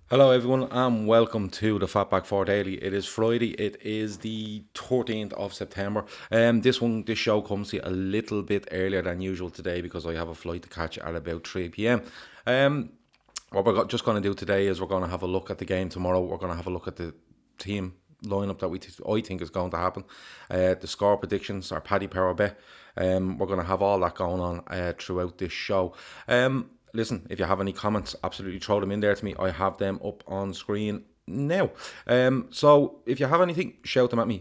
Hello, everyone, and welcome to the FB4 DAILY. It is Friday. It is the 13th of September. This show comes to you a little bit earlier than usual today because I have a flight to catch at about 3 p.m. Um, what just going to do today is we're going to have a look at the game tomorrow. We're going to have a look at the team lineup that I think is going to happen. The score predictions, our Paddy Power bet. We're going to have all that going on throughout this show. Listen, if you have any comments, absolutely throw them in there to me. I have them up on screen now. So if you have anything, shout them at me.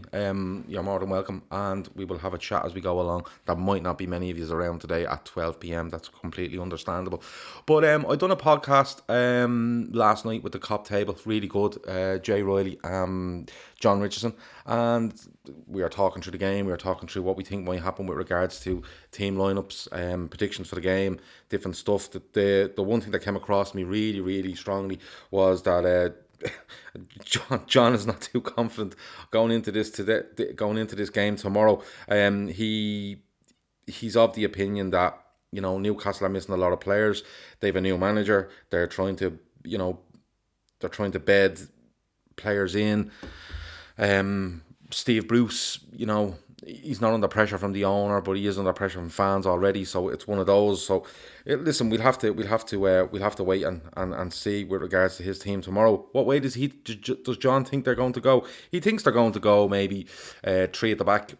You're more than welcome, and we will have a chat as we go along. There might not be many of you around today at 12 p.m. That's completely understandable. But I done a podcast last night with the Cop Table, really good. Jay Riley, John Richardson, and we are talking through the game. We are talking through what we think might happen with regards to team lineups, predictions for the game, different stuff. The one thing that came across me really, really strongly was that John is not too confident going into this game tomorrow. He's of the opinion that Newcastle are missing a lot of players. They have a new manager. They're trying to bed players in. Steve Bruce, he's not under pressure from the owner, but he is under pressure from fans already. So it's one of those. So listen, we'll have to wait and see with regards to his team tomorrow. What way does John think they're going to go? He thinks they're going to go maybe three at the back.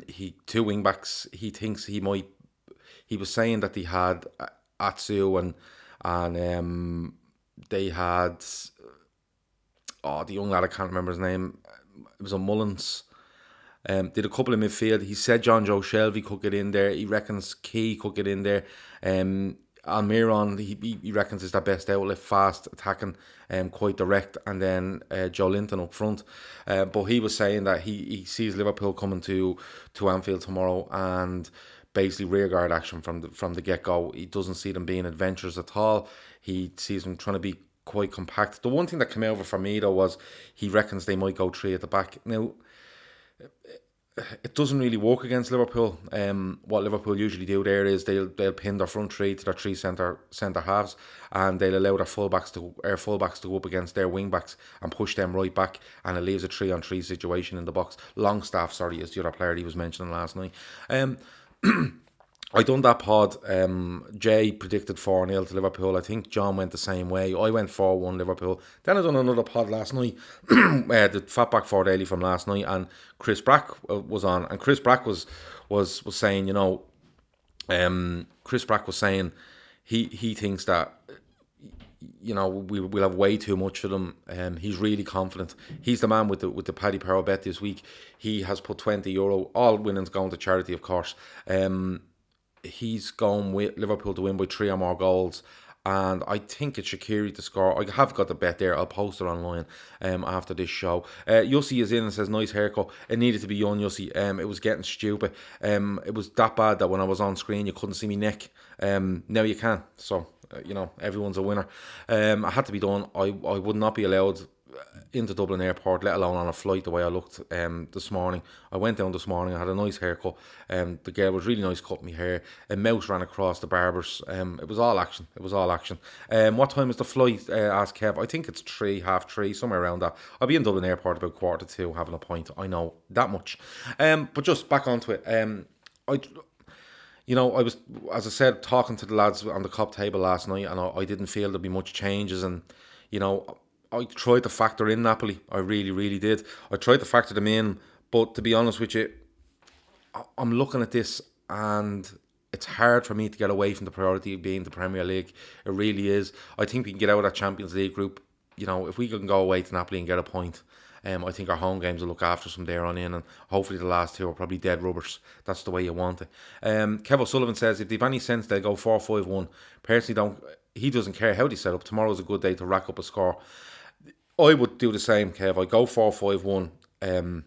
He two wing backs. He thinks he might. He was saying that they had Atsu and they had the young lad, I can't remember his name. It was a Mullins. Did a couple of midfield. He said John Joe Shelby could get in there. He reckons Key could get in there. Almiron, he reckons is their best outlet, fast attacking, quite direct, and then Joe Linton up front. But he was saying that he sees Liverpool coming to Anfield tomorrow and basically rearguard action from the get go. He doesn't see them being adventurous at all. He sees them trying to be quite compact. The one thing that came over for me though was he reckons they might go three at the back. Now, it doesn't really work against Liverpool. What Liverpool usually do there is they'll pin their front three to their three centre halves, and they'll allow their fullbacks to go up against their wing backs and push them right back, and it leaves a 3-on-3 situation in the box. Longstaff, sorry, is the other player he was mentioning last night. I done that pod. Jay predicted 4-0 to Liverpool. I think John went the same way. I went 4-1 Liverpool. Then I done another pod last night, the Fatback 4 Daily from last night, and Chris Brack was on, and Chris Brack was saying, Chris Brack was saying he thinks that we'll have way too much for them. He's really confident. He's the man with the Paddy Power bet this week. He has put €20. All winnings going to charity, of course. He's going with Liverpool to win by 3 or more goals, and I think it's Shaqiri to score. I have got the bet there. I'll post it online after this show. Yussi is in and says, nice haircut. It needed to be young, Yussi. It was getting stupid. It was that bad that when I was on screen you couldn't see me neck. Now you can. So everyone's a winner. It had to be done. I would not be allowed into Dublin Airport, let alone on a flight, the way I looked this morning. I went down this morning, I had a nice haircut. The girl was really nice cutting my hair. A mouse ran across the barbers. It was all action. What time is the flight? Asked Kev. I think it's 3, half 3, somewhere around that. I'll be in Dublin Airport about 1:45 having a pint. I know that much. But just back onto it. I was, as I said, talking to the lads on the Cop Table last night, and I didn't feel there'd be much changes, and I tried to factor in Napoli. I really, really did. I tried to factor them in, but to be honest with you, I'm looking at this and it's hard for me to get away from the priority of being the Premier League. It really is. I think we can get out of that Champions League group. If we can go away to Napoli and get a point, I think our home games will look after us from there on in, and hopefully the last two are probably dead rubbers. That's the way you want it. Kev O'Sullivan says if they've any sense, they'll go 4-5-1. Personally, he doesn't care how they set up. Tomorrow's a good day to rack up a score. I would do the same, Kev. I go 4-5-1.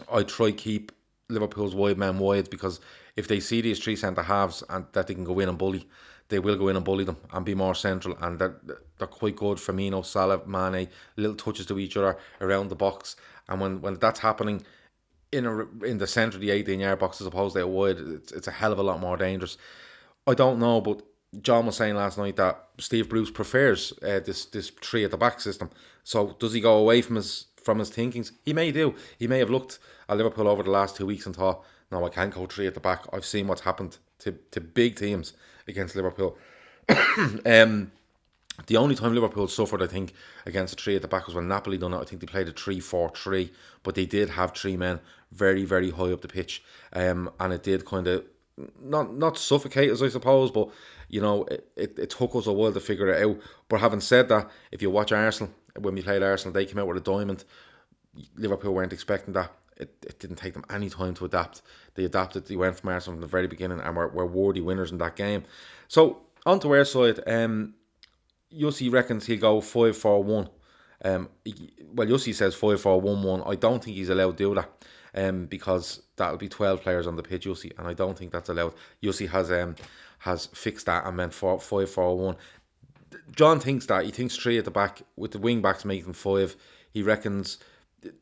I try keep Liverpool's wide men wide, because if they see these three centre halves and that they can go in and bully, they will go in and bully them and be more central. And they're quite good. Firmino, Salah, Mane, little touches to each other around the box. And when that's happening in the centre of the 18-yard box as opposed to out wide, it's a hell of a lot more dangerous. I don't know, but John was saying last night that Steve Bruce prefers this three at the back system. So does he go away from his thinkings? He may do. He may have looked at Liverpool over the last 2 weeks and thought, no, I can't go three at the back. I've seen what's happened to big teams against Liverpool. The only time Liverpool suffered, I think, against a three at the back was when Napoli done it. I think they played a 3-4-3, but they did have three men very, very high up the pitch, and it did kind of not suffocate us, I suppose, but it took us a while to figure it out. But having said that, if you watch Arsenal, when we played Arsenal, they came out with a diamond. Liverpool weren't expecting that. It didn't take them any time to adapt. They adapted. They went from Arsenal from the very beginning and were worthy winners in that game. So on to our side. Yossi reckons he'll go 5-4-1. Well, Yossi says 5-4-1-1. I don't think he's allowed to do that, because that'll be 12 players on the pitch, Yossi, and I don't think that's allowed. Yossi has fixed that and meant 5-4-1. John thinks that. He thinks three at the back with the wing backs making five. He reckons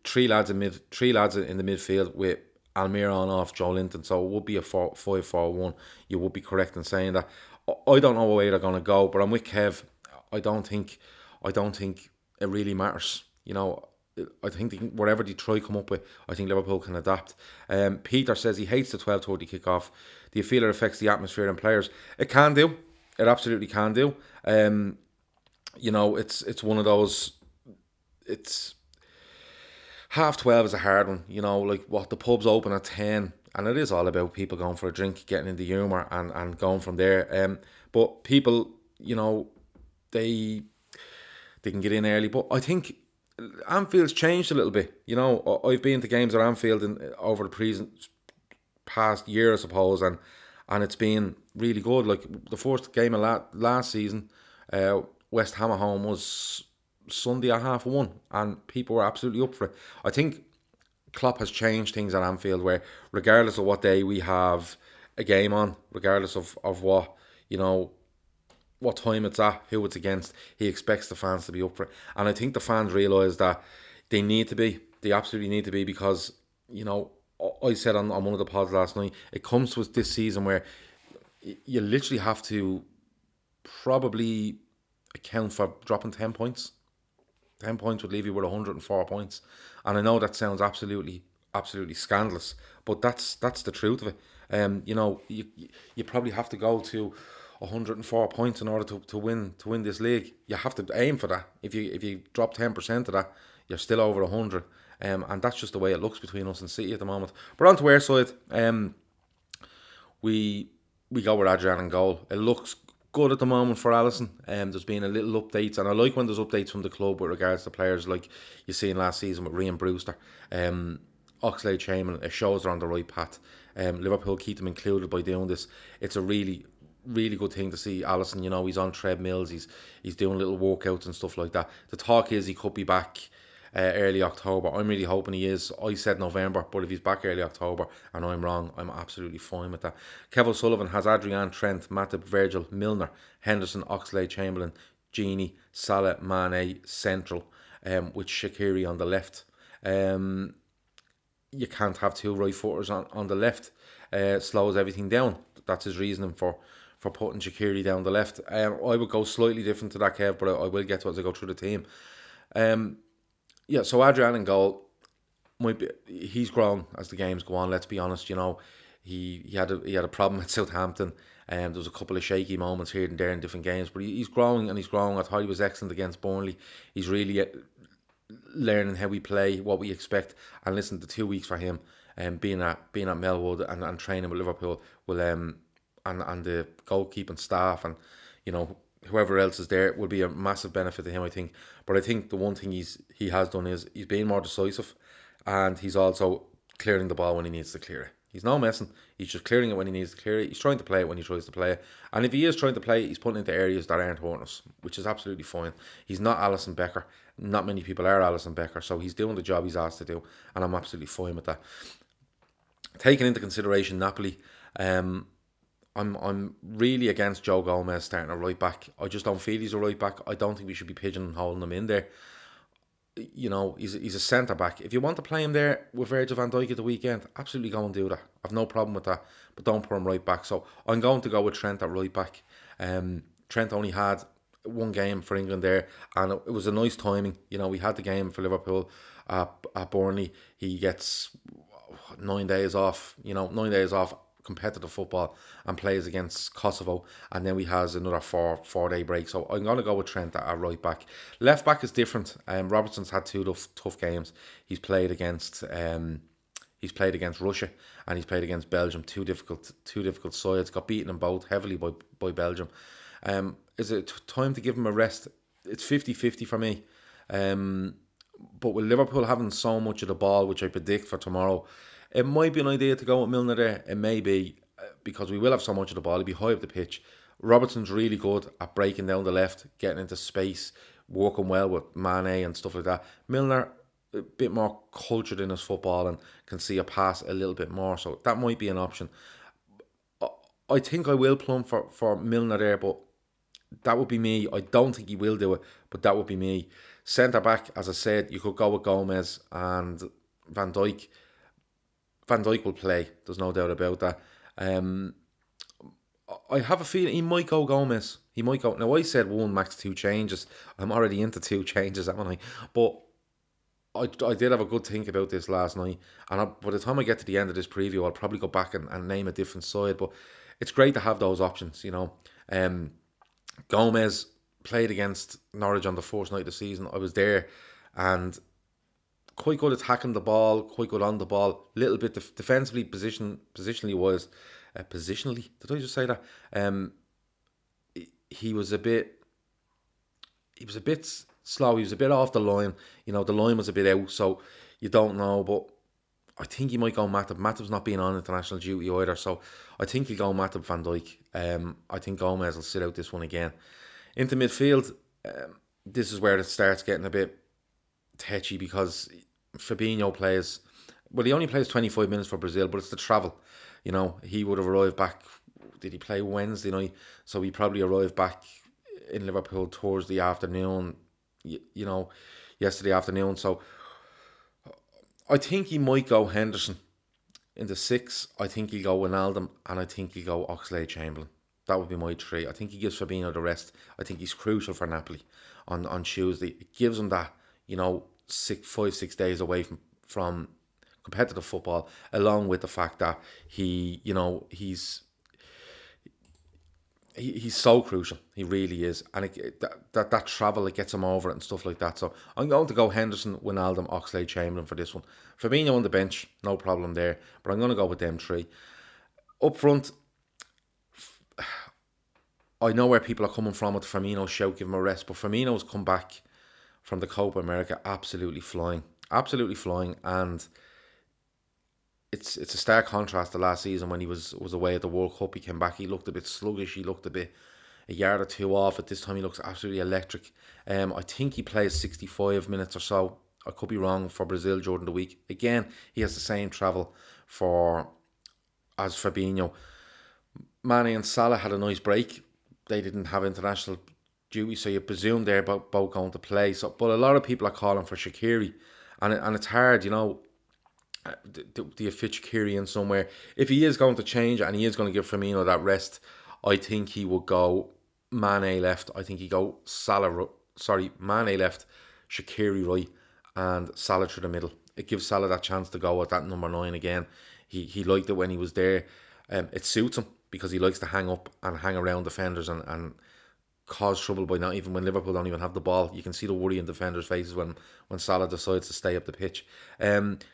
three lads in the midfield with Almira on off Joe Linton. So it would be a 5-4-1. You would be correct in saying that. I don't know where they're going to go, but I'm with Kev. I don't think it really matters. I think whatever they try come up with, I think Liverpool can adapt. Peter says he hates the 12:30 kickoff. Do you feel it affects the atmosphere and players? It can do. It absolutely can do. It's one of those. It's 12:30 is a hard one. Like what, the pub's open at 10, and it is all about people going for a drink, getting in the humour, and going from there. But people, they can get in early. But I think Anfield's changed a little bit. I've been to games at Anfield over the past year, I suppose, and it's been really good. Like the first game of last season, West Ham at home was Sunday at 1:30, and people were absolutely up for it. I think Klopp has changed things at Anfield, where regardless of what day we have a game on, regardless of what what time it's at, who it's against, he expects the fans to be up for it. And I think the fans realise that they need to be. They absolutely need to be, because I said on one of the pods last night, it comes with this season where you literally have to probably account for dropping 10 points. 10 points would leave you with 104 points. And I know that sounds absolutely scandalous, but that's the truth of it. You probably have to go to 104 points in order to win this league. You have to aim for that. If you drop 10% of that, you're still over 100. And that's just the way it looks between us and City at the moment. But on to our side, we go with Adrian in goal. It looks good at the moment for Alisson. There's been a little updates, and I like when there's updates from the club with regards to players like you seen last season with Ryan Brewster, Oxlade-Chamberlain. It shows they're on the right path. Liverpool keep them included by doing this. It's a really good thing to see Alisson. He's on treadmills, he's doing little workouts and stuff like that. The talk is he could be back early October. I'm really hoping he is. I said November, but if he's back early October and I'm wrong, I'm absolutely fine with that. Kevin Sullivan has Adrian, Trent, Matip, Virgil, Milner, Henderson, Oxlade-Chamberlain, Gini, Salah, Mane central, with Shaqiri on the left. You can't have two right footers on the left. Slows everything down. That's his reasoning for putting Shaqiri down the left. I would go slightly different to that, Kev, but I will get to it as I go through the team. So Adrian in goal, he's grown as the games go on. Let's be honest. He had a problem at Southampton, and there was a couple of shaky moments here and there in different games. But he's growing, and he's growing. I thought he was excellent against Burnley. He's really learning how we play, what we expect. And listen, the 2 weeks for him, being at Melwood and training with Liverpool will and the goalkeeping staff and whoever else is there will be a massive benefit to him, I think. But I think the one thing he has done is he's being more decisive, and he's also clearing the ball when he needs to clear it. He's not messing. He's just clearing it when he needs to clear it. He's trying to play it when he tries to play it. And if he is trying to play it, he's putting it into areas that aren't hurting us, which is absolutely fine. He's not Alisson Becker. Not many people are Alisson Becker, so he's doing the job he's asked to do, and I'm absolutely fine with that. Taking into consideration Napoli, I'm really against Joe Gomez starting a right back. I just don't feel he's a right back. I don't think we should be pigeonholing him in there. He's a centre back. If you want to play him there with Virgil van Dijk at the weekend, absolutely go and do that. I've no problem with that. But don't put him right back. So I'm going to go with Trent at right back. Trent only had one game for England there, and it was a nice timing. We had the game for Liverpool at Burnley. He gets 9 days off, 9 days off competitive football, and plays against Kosovo, and then we has another four day break. So I'm gonna go with Trent at right back. Left back is different. Robertson's had two tough games. He's played against Russia, and he's played against Belgium. Two difficult sides. Got beaten in both heavily by Belgium. Is it time to give him a rest? It's 50-50 for me. But with Liverpool having so much of the ball, which I predict for tomorrow, it might be an idea to go with Milner there. It may be, because we will have so much of the ball. He'll be high up the pitch. Robertson's really good at breaking down the left, getting into space, working well with Mane and stuff like that. Milner, a bit more cultured in his football and can see a pass a little bit more. So that might be an option. I think I will plumb for Milner there, but that would be me. I don't think he will do it, but that would be me. Centre back, as I said, you could go with Gomez and Van Dijk. Van Dijk will play. There's no doubt about that. I have a feeling he might go Gomez. He might go. Now, I said one, max two changes. I'm already into two changes, haven't I? But I did have a good think about this last night. And by the time I get to the end of this preview, I'll probably go back and name a different side. But it's great to have those options, Gomez played against Norwich on the first night of the season. I was there, and quite good attacking the ball, quite good on the ball. Little bit defensively, positionally was positionally. Did I just say that? He was a bit slow. He was a bit off the line. The line was a bit out, so you don't know. But I think he might go Matip. Matip's not being on international duty either, so I think he'll go Matip, Van Dijk. I think Gomez will sit out this one again. Into midfield, this is where it starts getting a bit tetchy, because Fabinho plays, well, he only plays 25 minutes for Brazil, but it's the travel. He would have arrived back, did he play Wednesday night? So he probably arrived back in Liverpool towards the afternoon, yesterday afternoon. So I think he might go Henderson in the 6. I think he'll go Wijnaldum, and I think he'll go Oxlade-Chamberlain. That would be my 3. I think he gives Fabinho the rest. I think he's crucial for Napoli on Tuesday. It gives him that, 5-6 days away from competitive football, along with the fact that he's so crucial. He really is. And that travel, it gets him over it and stuff like that. So I'm going to go Henderson, Wijnaldum, Oxlade-Chamberlain for this one. Fabinho on the bench, no problem there. But I'm going to go with them 3. Up front, I know where people are coming from with Firmino shout, give him a rest. But Firmino's come back from the Copa America absolutely flying. And it's a stark contrast to last season when he was away at the World Cup. He came back, he looked a bit sluggish, he looked a yard or two off. At this time he looks absolutely electric. I think he plays 65 minutes or so. I could be wrong, for Brazil during the week. Again, he has the same travel as Fabinho. Mane and Salah had a nice break. They didn't have international duty, so you presume they're both going to play. So, but a lot of people are calling for Shaqiri, and it's hard, do you fit Shaqiri in somewhere? If he is going to change and he is going to give Firmino that rest, I think he would go Mane left. I think he go Mane left, Shaqiri right, and Salah through the middle. It gives Salah that chance to go at that number 9 again. He liked it when he was there. It suits him, because he likes to hang up and hang around defenders and cause trouble by not even when Liverpool don't even have the ball. You can see the worry in defenders' faces when Salah decides to stay up the pitch.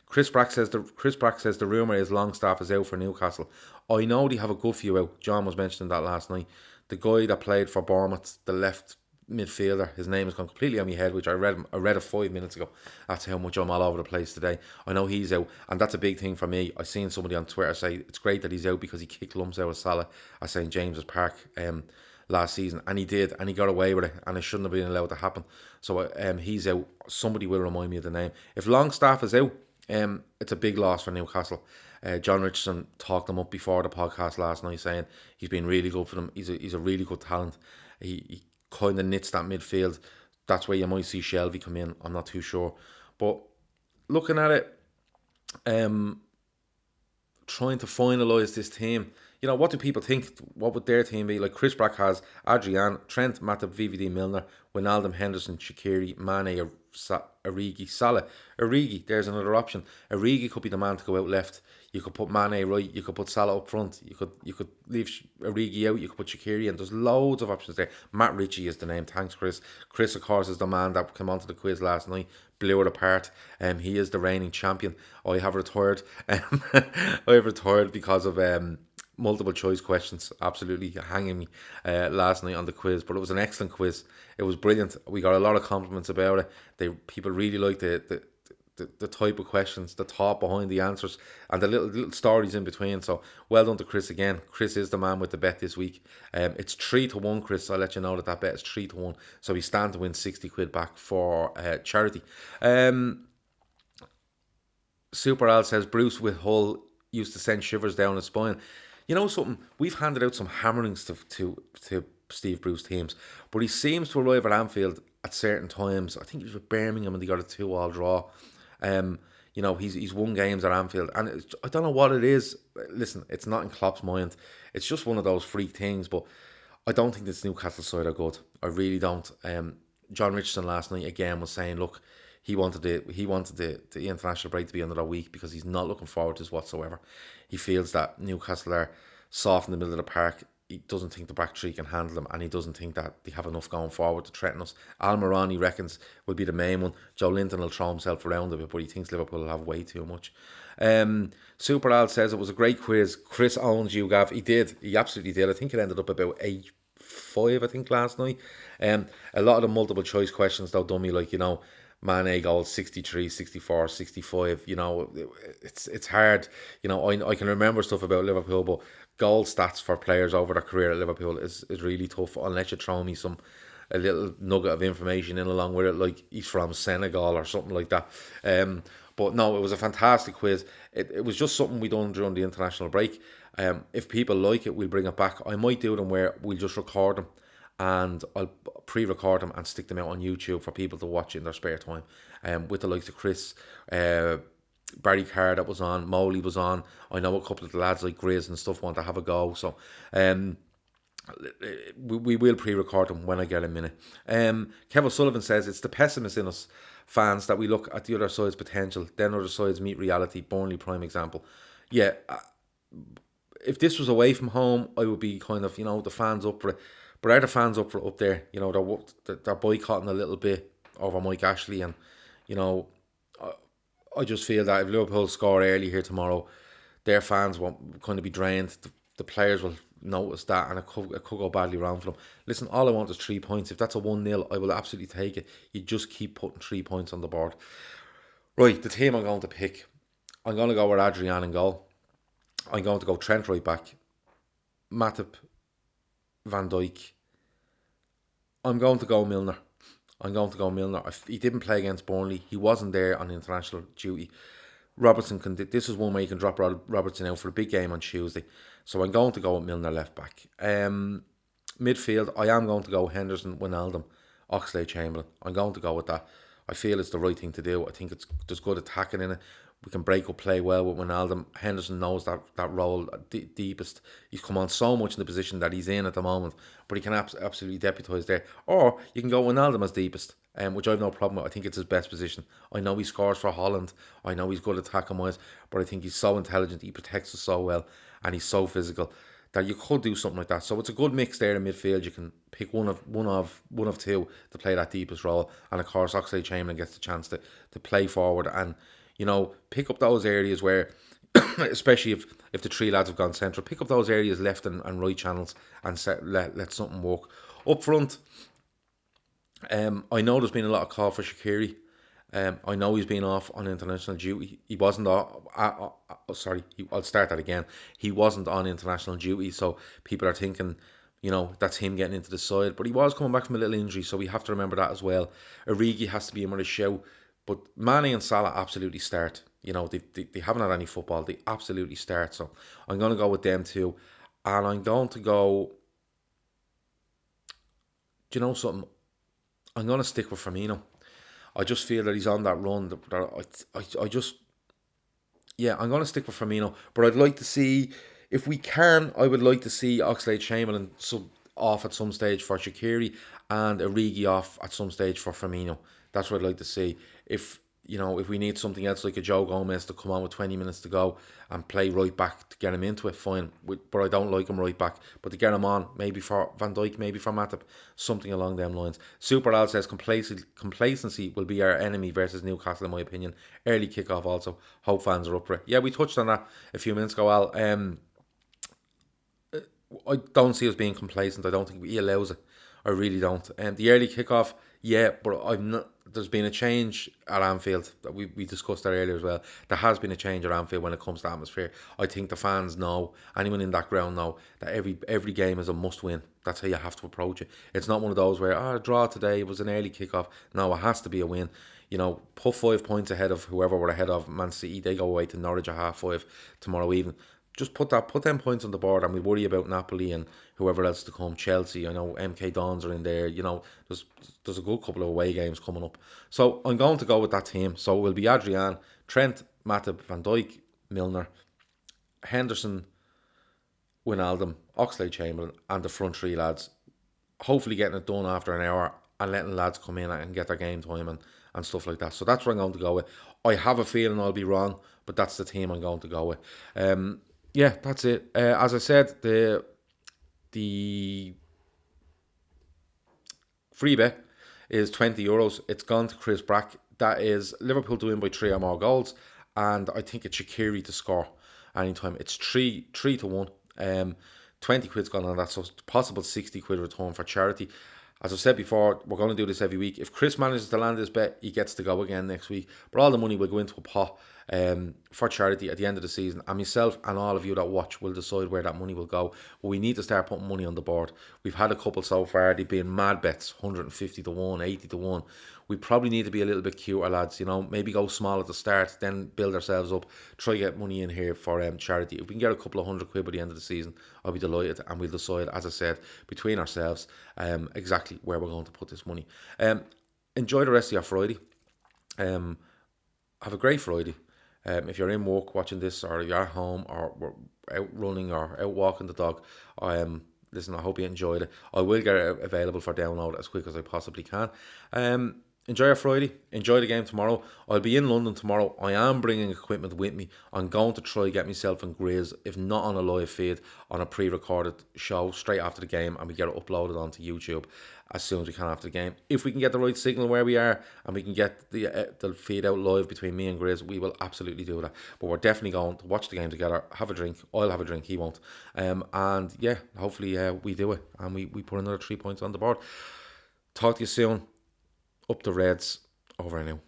Chris Brack says the rumour is Longstaff is out for Newcastle. I know they have a good few out. John was mentioning that last night. The guy that played for Bournemouth, the left midfielder, his name has gone completely on my head, which I read it 5 minutes ago. That's how much I'm all over the place today. I know he's out, and that's a big thing for me. I seen somebody on Twitter say it's great that he's out because he kicked lumps out of Salah at St James's Park last season, and he did, and he got away with it, and it shouldn't have been allowed to happen. So he's out. Somebody will remind me of the name. If Longstaff is out, it's a big loss for Newcastle. John Richardson talked him up before the podcast last night, saying he's been really good for them. He's a really good talent. He kind of knits that midfield. That's where you might see Shelby come in. I'm not too sure. But looking at it, trying to finalise this team, what do people think? What would their team be? Like Chris Brack has Adrian, Trent, Matip, VVD, Milner, Wijnaldum, Henderson, Shaqiri, Mane, Origi, Salah. Origi, there's another option. Origi could be the man to go out left. You could put Mane right. You could put Salah up front. You could leave Origi out. You could put Shaqiri in. There's loads of options there. Matt Ritchie is the name. Thanks, Chris. Chris, of course, is the man that came onto the quiz last night. Blew it apart. He is the reigning champion. I have retired. I have retired because of multiple choice questions absolutely hanging me last night on the quiz, but it was an excellent quiz. It was brilliant. We got a lot of compliments about it. People really liked the type of questions, the thought behind the answers, and the little stories in between. So well done to Chris again. Chris is the man with the bet this week. It's 3-1, Chris. I'll let you know that bet is 3-1. So we stand to win 60 quid back for charity. Super Al says Bruce with Hull used to send shivers down his spine. You know something? We've handed out some hammerings to Steve Bruce teams, but he seems to arrive at Anfield at certain times. I think he was with Birmingham and they got a 2-2 draw. He's won games at Anfield, and I don't know what it is. Listen, it's not in Klopp's mind. It's just one of those freak things. But I don't think this Newcastle side are good. I really don't. John Richardson last night again was saying, look, he wanted the international break to be another week because he's not looking forward to this whatsoever. He feels that Newcastle are soft in the middle of the park. He doesn't think the back three can handle them, and he doesn't think that they have enough going forward to threaten us. Almiron, he reckons, will be the main one. Joe Linton will throw himself around a bit, but he thinks Liverpool will have way too much. Super Al says it was a great quiz. Chris owns you, Gav. He did. He absolutely did. I think it ended up about 8-5, I think, last night. A lot of the multiple choice questions, though, dummy, like, Mane goals 63, 64, 65. It's hard. I can remember stuff about Liverpool, but goal stats for players over their career at Liverpool is really tough unless you throw me a little nugget of information in along with it, like he's from Senegal or something like that. But no, it was a fantastic quiz. It was just something we done during the international break. If people like it, we'll bring it back. I might do them where we'll just record them and I'll pre-record them and stick them out on YouTube for people to watch in their spare time. With the likes of Chris, Barry Carr that was on, Moley was on. I know a couple of the lads like Grizz and stuff want to have a go. So we will pre-record them when I get a minute. Kevin Sullivan says it's the pessimist in us fans that we look at the other side's potential, then other sides meet reality. Burnley prime example. Yeah, if this was away from home, I would be kind of, the fans up for it. But are the fans up for it up there? They're boycotting a little bit over Mike Ashley, and I just feel that if Liverpool score early here tomorrow, their fans won't kind of be drained. The players will notice that, and it could go badly wrong for them. Listen, all I want is 3 points. If that's a 1-0, I will absolutely take it. You just keep putting 3 points on the board. Right, the team I'm going to pick. I'm going to go with Adrian in goal. I'm going to go Trent right back. Matip, Van Dijk. I'm going to go Milner. He didn't play against Burnley. He wasn't there on international duty. Robertson this is one way you can drop Robertson out for a big game on Tuesday. So I'm going to go with Milner left back. Midfield, I am going to go Henderson, Wijnaldum, Oxlade-Chamberlain. I'm going to go with that. I feel it's the right thing to do. I think there's good attacking in it. We can break up play well with Wijnaldum. Henderson knows that role deepest. He's come on so much in the position that he's in at the moment, but he can absolutely deputise there. Or you can go Wijnaldum as deepest, which I have no problem with. I think it's his best position. I know he scores for Holland. I know he's good attacking wise, but I think he's so intelligent. He protects us so well, and he's so physical that you could do something like that. So it's a good mix there in midfield. You can pick one of two to play that deepest role, and of course Oxlade-Chamberlain gets the chance to play forward and pick up those areas where, especially if the three lads have gone central, pick up those areas left and right channels and let something work. Up front, I know there's been a lot of call for Shaqiri. I know he's been off on international duty. He wasn't I'll start that again. He wasn't on international duty, so people are thinking, that's him getting into the side. But he was coming back from a little injury, so we have to remember that as well. Origi has to be in with a show. But Mane and Salah absolutely start. They haven't had any football. They absolutely start. So I'm going to go with them too. And I'm going to go... Do you know something? I'm going to stick with Firmino. I just feel that he's on that run. I'm going to stick with Firmino. But I'd like to see... If we can, I would like to see Oxlade-Chamberlain sub off at some stage for Shaqiri and Origi off at some stage for Firmino. That's what I'd like to see. If if we need something else like a Joe Gomez to come on with 20 minutes to go and play right back to get him into it, fine. But I don't like him right back. But to get him on, maybe for Van Dijk, maybe for Matip, something along them lines. Super Al says complacency will be our enemy versus Newcastle, in my opinion. Early kickoff also. Hope fans are up for it. Yeah, we touched on that a few minutes ago, Al. I don't see us being complacent. I don't think he allows it. I really don't. The early kickoff, yeah, but I'm not. There's been a change at Anfield that we discussed that earlier as well. There has been a change at Anfield when it comes to atmosphere. I think the fans know, anyone in that ground know that every game is a must win. That's how you have to approach it. It's not one of those where a draw today was an early kickoff. No, it has to be a win. Put 5 points ahead of whoever we're ahead of. Man City, they go away to Norwich at 5:30 tomorrow evening. Just put them points on the board, and we worry about Napoli and whoever else to come. Chelsea, I know MK Dons are in there. There's a good couple of away games coming up. So I'm going to go with that team. So it will be Adrian, Trent, Matip, Van Dijk, Milner, Henderson, Wijnaldum, Oxlade-Chamberlain, and the front three lads. Hopefully getting it done after an hour and letting lads come in and get their game time and stuff like that. So that's where I'm going to go with. I have a feeling I'll be wrong, but that's the team I'm going to go with. Yeah, that's it. As I said, the free bet is €20. It's gone to Chris Brack. That is Liverpool to win by 3 or more goals, and I think it's Shaqiri to score anytime. It's 3-1. 20 quid's gone on that, so it's possible 60 quid return for charity. As I've said before, we're going to do this every week. If Chris manages to land this bet, he gets to go again next week. But all the money will go into a pot for charity at the end of the season. And myself and all of you that watch will decide where that money will go. But we need to start putting money on the board. We've had a couple so far. They've been mad bets, 150 to 1, 80 to 1. We probably need to be a little bit cuter, lads. Maybe go small at the start, then build ourselves up. Try to get money in here for charity. If we can get a couple of £100 by the end of the season, I'll be delighted, and we'll decide, as I said, between ourselves, exactly where we're going to put this money. Enjoy the rest of your Friday. Have a great Friday. If you're in work watching this, or you're at home, or out running, or out walking the dog, listen, I hope you enjoyed it. I will get it available for download as quick as I possibly can. Enjoy your Friday. Enjoy the game tomorrow. I'll be in London tomorrow. I am bringing equipment with me. I'm going to try get myself and Grizz, if not on a live feed, on a pre-recorded show straight after the game, and we get it uploaded onto YouTube as soon as we can after the game. If we can get the right signal where we are, and we can get the feed out live between me and Grizz, we will absolutely do that. But we're definitely going to watch the game together, have a drink. I'll have a drink, he won't. And yeah, hopefully we do it, and we put another 3 points on the board. Talk to you soon. Up the Reds. Over and out.